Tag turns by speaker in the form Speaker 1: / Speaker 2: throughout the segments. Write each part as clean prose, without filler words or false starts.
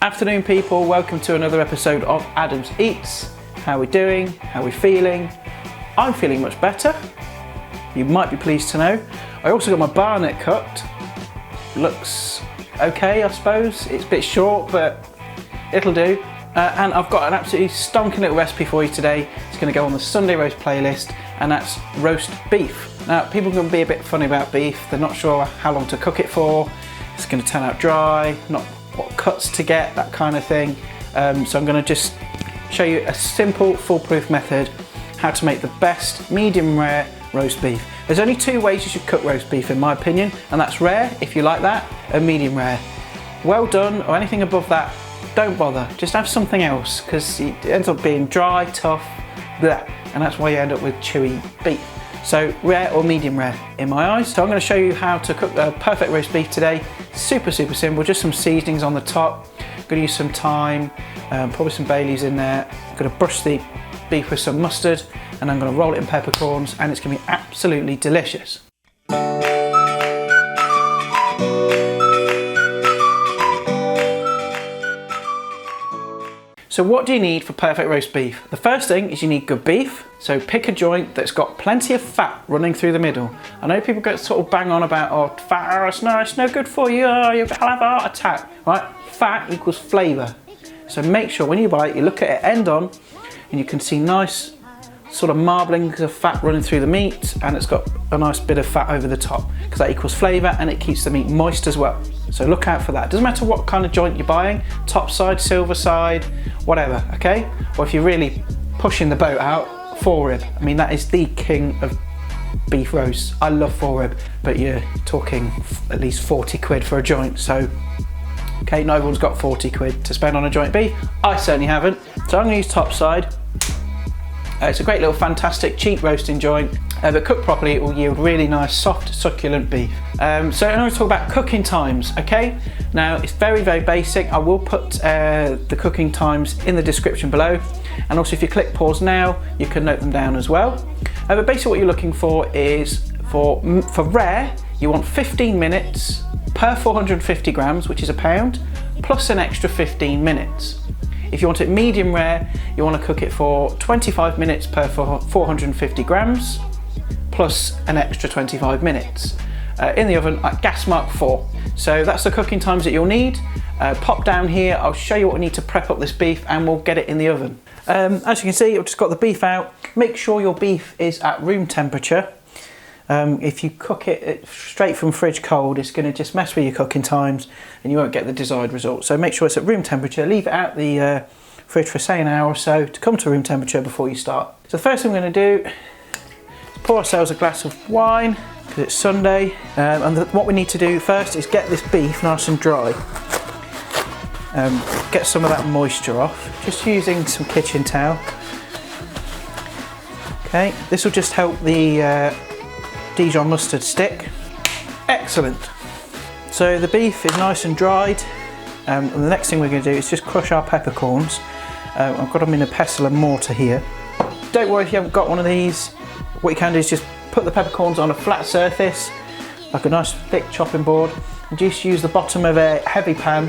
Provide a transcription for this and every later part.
Speaker 1: Afternoon people, welcome to another episode of Adam's Eats. How are we doing? How are we feeling? I'm feeling much better. You might be pleased to know. I also got my bar neck cut. Looks okay, I suppose. It's a bit short, but it'll do. And I've got an absolutely stonking little recipe for you today. It's going to go on the Sunday roast playlist, and that's roast beef. Now, people can be a bit funny about beef. They're not sure how long to cook it for. It's going to turn out dry, not what cuts to get, that kind of thing. So I'm going to just show you a simple, foolproof method how to make the best medium rare roast beef. There's only two ways you should cook roast beef in my opinion, and that's rare if you like that, and medium rare. Well done or anything above that, don't bother. Just have something else, because it ends up being dry, tough, bleh, and that's why you end up with chewy beef. So rare or medium rare in my eyes. So I'm going to show you how to cook a perfect roast beef today. Super simple, just some seasonings on the top. I'm going to use some thyme, probably some bay leaves in there. I'm going to brush the beef with some mustard, and I'm going to roll it in peppercorns, and it's going to be absolutely delicious. So what do you need for perfect roast beef? The first thing is you need good beef. So pick a joint that's got plenty of fat running through the middle. I know people get sort of bang on about, oh, fat, it's no good for you, oh, you'll have a heart attack, right? Fat equals flavour. So make sure when you bite, you look at it end on, and you can see nice sort of marblings of fat running through the meat, and it's got a nice bit of fat over the top, because that equals flavour and it keeps the meat moist as well. So look out for that. Doesn't matter what kind of joint you're buying, top side, silver side, whatever, okay? Or if you're really pushing the boat out, four-rib. I mean, that is the king of beef roasts. I love four-rib, but you're talking at least 40 quid for a joint, so okay, not everyone's got 40 quid to spend on a joint beef. I certainly haven't. So I'm gonna use top side. It's a great little fantastic cheap roasting joint, but cooked properly it will yield really nice soft succulent beef. So I'm going to talk about cooking times, okay? Now it's very basic. I will put the cooking times in the description below, and also if you click pause now you can note them down as well. But basically what you're looking for is for rare you want 15 minutes per 450 grams, which is a pound, plus an extra 15 minutes. If you want it medium rare, you want to cook it for 25 minutes per 450 grams, plus an extra 25 minutes. In the oven at gas mark 4. So that's the cooking times that you'll need. Pop down here, I'll show you what we need to prep up this beef, and we'll get it in the oven. As you can see, I've just got the beef out. Make sure your beef is at room temperature. If you cook it straight from fridge cold, it's going to just mess with your cooking times and you won't get the desired result. So make sure it's at room temperature. Leave it out the fridge for say an hour or so to come to room temperature before you start. So the first thing we're going to do is pour ourselves a glass of wine, because it's Sunday, and what we need to do first is get this beef nice and dry. Get some of that moisture off, just using some kitchen towel. Okay, this will just help the Dijon mustard stick. Excellent. So the beef is nice and dried, and the next thing we're going to do is just crush our peppercorns. I've got them in a pestle and mortar here. Don't worry if you haven't got one of these. What you can do is just put the peppercorns on a flat surface, like a nice thick chopping board, and just use the bottom of a heavy pan,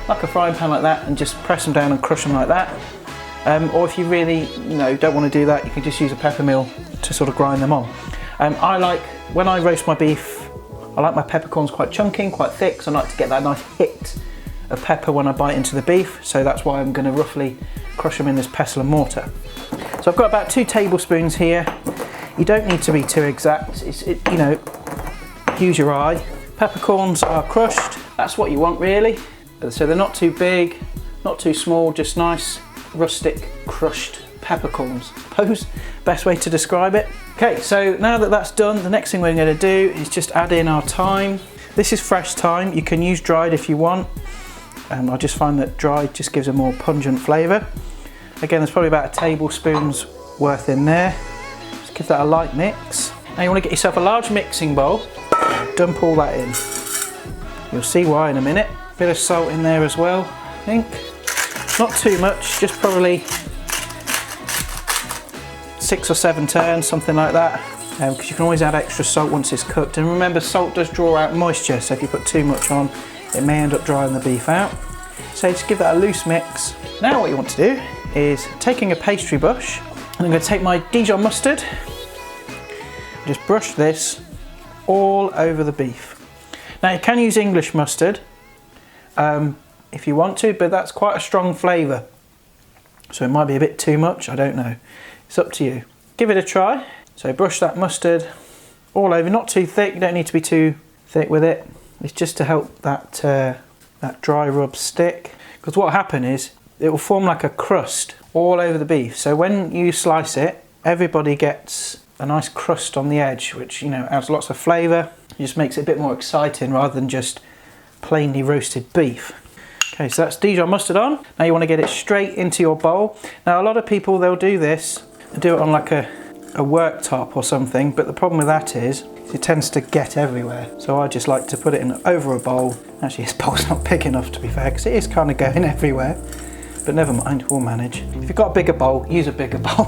Speaker 1: like a frying pan like that, and just press them down and crush them like that. Or if you really don't want to do that, you can just use a pepper mill to sort of grind them on. When I roast my beef, I like my peppercorns quite chunky, quite thick, so I like to get that nice hit of pepper when I bite into the beef, so that's why I'm going to roughly crush them in this pestle and mortar. So I've got about 2 tablespoons here. You don't need to be too exact, use your eye. Peppercorns are crushed, that's what you want really. So they're not too big, not too small, just nice, rustic, crushed peppercorns, I suppose, best way to describe it. Okay, so now that that's done, the next thing we're going to do is just add in our thyme. This is fresh thyme, you can use dried if you want. I just find that dried just gives a more pungent flavour. Again, there's probably about a tablespoon's worth in there. Just give that a light mix. Now you want to get yourself a large mixing bowl, dump all that in. You'll see why in a minute. Bit of salt in there as well, I think. Not too much, just probably 6 or 7 turns, something like that, because you can always add extra salt once it's cooked. And remember, salt does draw out moisture, so if you put too much on, it may end up drying the beef out. So just give that a loose mix. Now what you want to do is taking a pastry brush, and I'm going to take my Dijon mustard, just brush this all over the beef. Now you can use English mustard if you want to, but that's quite a strong flavour. So it might be a bit too much, I don't know. It's up to you. Give it a try. So brush that mustard all over, not too thick, you don't need to be too thick with it. It's just to help that, that dry rub stick. Because what will happen is, it will form like a crust all over the beef. So when you slice it, everybody gets a nice crust on the edge, which, you know, adds lots of flavour. It just makes it a bit more exciting rather than just plainly roasted beef. Okay, so that's Dijon mustard on. Now you want to get it straight into your bowl. Now a lot of people, they'll do this and do it on like a worktop or something, but the problem with that is it tends to get everywhere. So I just like to put it in over a bowl. Actually, this bowl's not big enough, to be fair, because it is kind of going everywhere. But never mind, we'll manage. If you've got a bigger bowl, use a bigger bowl.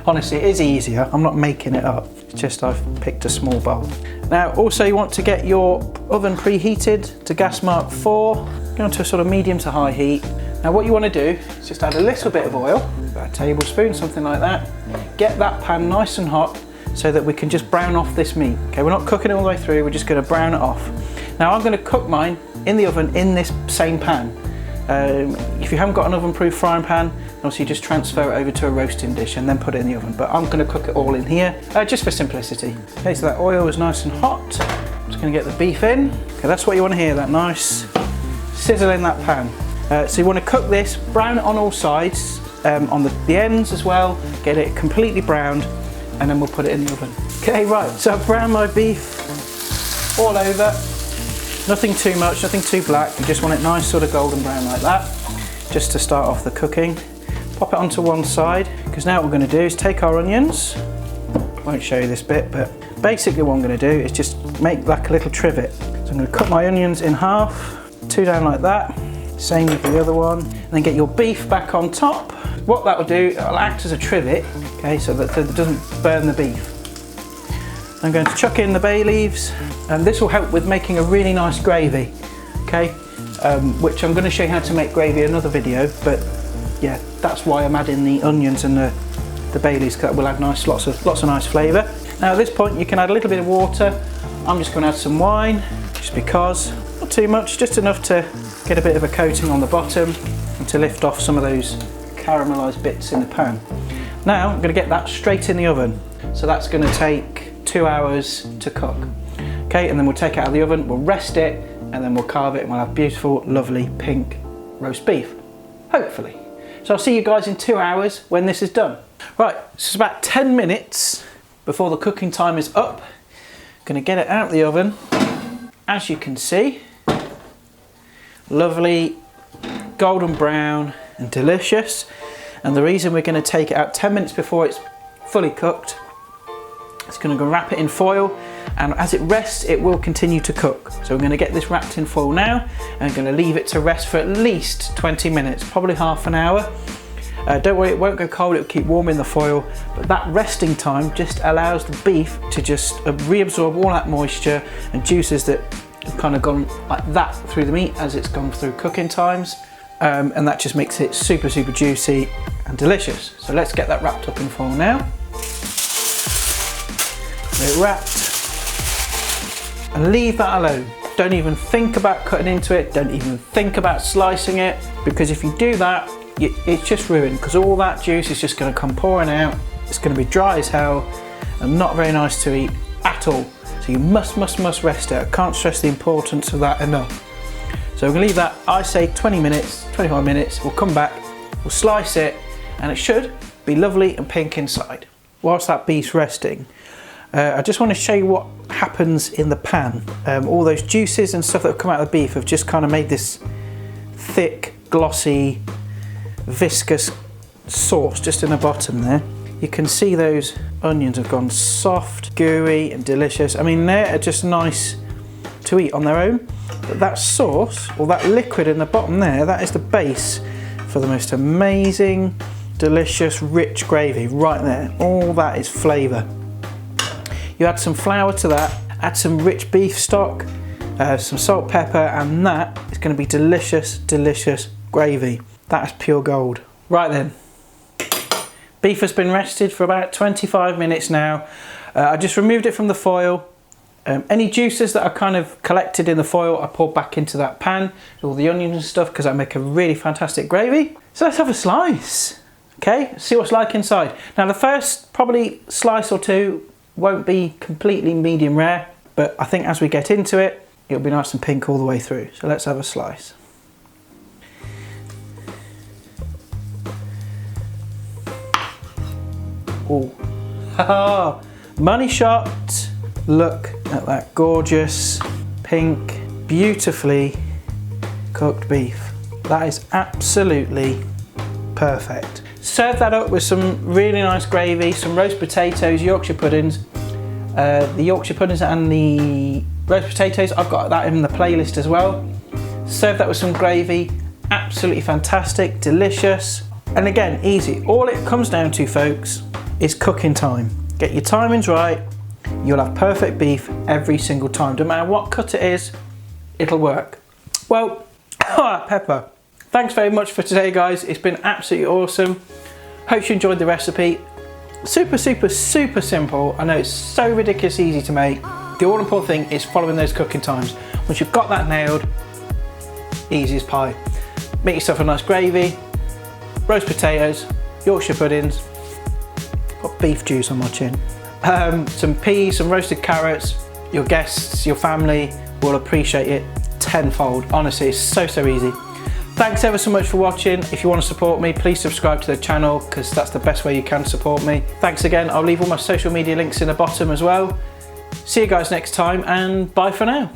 Speaker 1: Honestly, it is easier. I'm not making it up. It's just I've picked a small bowl. Now, also you want to get your oven preheated to gas mark 4. Go on to a sort of medium to high heat. Now what you want to do is just add a little bit of oil, about a tablespoon, something like that. Get that pan nice and hot so that we can just brown off this meat. Okay, we're not cooking it all the way through, we're just going to brown it off. Now I'm going to cook mine in the oven in this same pan. If you haven't got an oven-proof frying pan, obviously just transfer it over to a roasting dish and then put it in the oven. But I'm going to cook it all in here, just for simplicity. Okay, so that oil is nice and hot. I'm just going to get the beef in. Okay, that's what you want to hear, that nice sizzle in that pan. So you want to cook this, brown it on all sides, on the ends as well, get it completely browned, and then we'll put it in the oven. Okay, right, so I've browned my beef all over. Nothing too much, nothing too black. You just want it nice sort of golden brown like that, just to start off the cooking. Pop it onto one side, because now what we're going to do is take our onions. I won't show you this bit, but basically what I'm going to do is just make like a little trivet. So I'm going to cut my onions in half, 2 down like that, same with the other one, and then get your beef back on top. What that will do, it'll act as a trivet, okay, so that it doesn't burn the beef. I'm going to chuck in the bay leaves, and this will help with making a really nice gravy, okay, which I'm going to show you how to make gravy in another video, but yeah, that's why I'm adding the onions and the bay leaves, because that will add lots of nice flavour. Now at this point you can add a little bit of water. I'm just going to add some wine, just because, not too much, just enough to get a bit of a coating on the bottom and to lift off some of those caramelised bits in the pan. Now I'm going to get that straight in the oven, so that's going to take 2 hours to cook. Okay, and then we'll take it out of the oven, we'll rest it, and then we'll carve it and we'll have beautiful, lovely pink roast beef, hopefully. So I'll see you guys in 2 hours when this is done. Right, so it's about 10 minutes before the cooking time is up. Gonna get it out of the oven. As you can see, lovely golden brown and delicious. And the reason we're gonna take it out 10 minutes before it's fully cooked, it's going to go wrap it in foil, and as it rests it will continue to cook. So we're going to get this wrapped in foil now, and I'm going to leave it to rest for at least 20 minutes, probably half an hour. Don't worry, it won't go cold, it will keep warm in the foil, but that resting time just allows the beef to just reabsorb all that moisture and juices that have kind of gone like that through the meat as it's gone through cooking times, and that just makes it super juicy and delicious. So let's get that wrapped up in foil now. It wrapped, and leave that alone. Don't even think about cutting into it, don't even think about slicing it, because if you do that, it's just ruined, because all that juice is just going to come pouring out. It's going to be dry as hell and not very nice to eat at all. So you must rest it. I can't stress the importance of that enough. So we're going to leave that, I say 20 minutes, 25 minutes, we'll come back, we'll slice it, and it should be lovely and pink inside. Whilst that beef's resting, I just want to show you what happens in the pan. All those juices and stuff that have come out of the beef have just kind of made this thick, glossy, viscous sauce just in the bottom there. You can see those onions have gone soft, gooey and delicious. I mean, they're just nice to eat on their own, but that sauce, or that liquid in the bottom there, that is the base for the most amazing, delicious, rich gravy right there. All that is flavour. You add some flour to that, add some rich beef stock, some salt, pepper, and that is going to be delicious, delicious gravy. That is pure gold. Right then, beef has been rested for about 25 minutes now. I just removed it from the foil. Any juices that are kind of collected in the foil I pour back into that pan, all the onions and stuff, because I make a really fantastic gravy. So let's have a slice. Okay, see what's like inside. Now the first probably slice or two won't be completely medium rare, but I think as we get into it, it'll be nice and pink all the way through. So let's have a slice. Oh, money shot. Look at that gorgeous, pink, beautifully cooked beef. That is absolutely perfect. Serve that up with some really nice gravy, some roast potatoes, Yorkshire puddings. The Yorkshire puddings and the roast potatoes, I've got that in the playlist as well. Serve that with some gravy, absolutely fantastic, delicious. And again, easy. All it comes down to, folks, is cooking time. Get your timings right, you'll have perfect beef every single time. No matter what cut it is, it'll work. Well, Pepper, thanks very much for today, guys. It's been absolutely awesome. Hope you enjoyed the recipe. Super, super, super simple. I know it's so ridiculously easy to make. The all important thing is following those cooking times. Once you've got that nailed, easy as pie. Make yourself a nice gravy, roast potatoes, Yorkshire puddings, got beef juice on my chin, some peas, some roasted carrots. Your guests, your family will appreciate it tenfold. Honestly, it's so, so easy. Thanks ever so much for watching. If you want to support me, please subscribe to the channel, because that's the best way you can support me. Thanks again. I'll leave all my social media links in the bottom as well. See you guys next time, and bye for now.